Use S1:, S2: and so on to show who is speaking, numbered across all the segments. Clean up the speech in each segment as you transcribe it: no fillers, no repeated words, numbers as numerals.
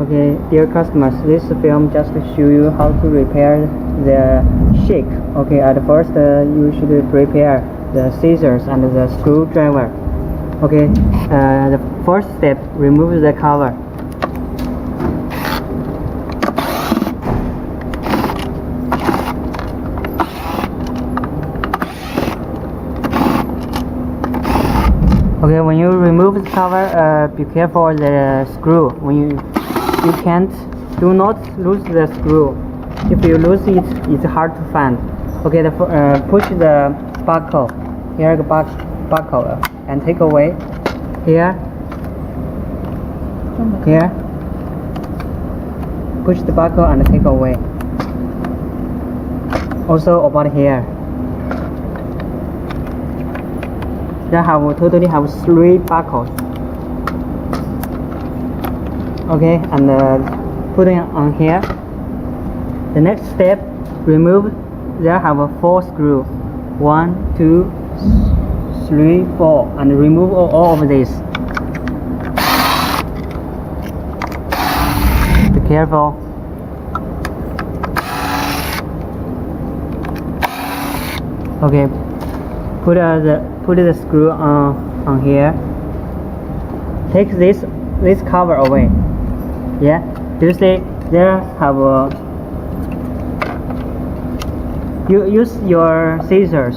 S1: Okay, dear customers, this film just to show you how to repair the shake. Okay, at first you should prepare the scissors and the screwdriver. Okay, the first step, remove the cover. Okay, when you remove the cover, be careful the screw. When you can't, do not lose the screw. If you lose it, it's hard to find. Okay, push the buckle. Here the buckle and take away. Here. Push the buckle and take away. Also about here. They totally have 3 buckles. Okay, and putting on here. The next step, remove. There have 4 screws. 1, 2, 3, 4, and remove all of this. Be careful. Okay, put the screw on here. Take this cover away. Yeah, do you see there have you use your scissors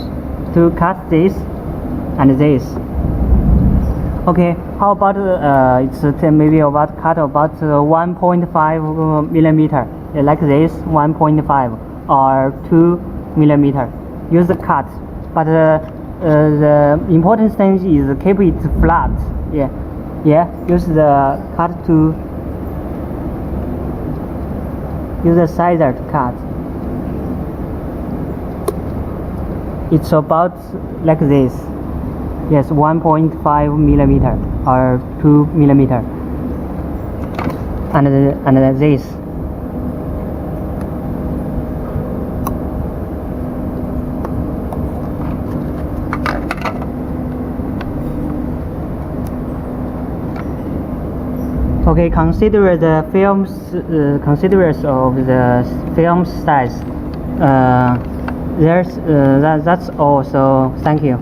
S1: to cut this and this. Okay, how about it's maybe about cut about 1.5 millimeter, like this, 1.5 or 2 millimeter. Use the cut, but the important thing is keep it flat. Yeah. Use the cut to use the scissor to cut. It's about like this. Yes, 1.5 millimeter or 2 millimeter. And this. Okay, consider the films. Consider of the film size. That's all. So thank you.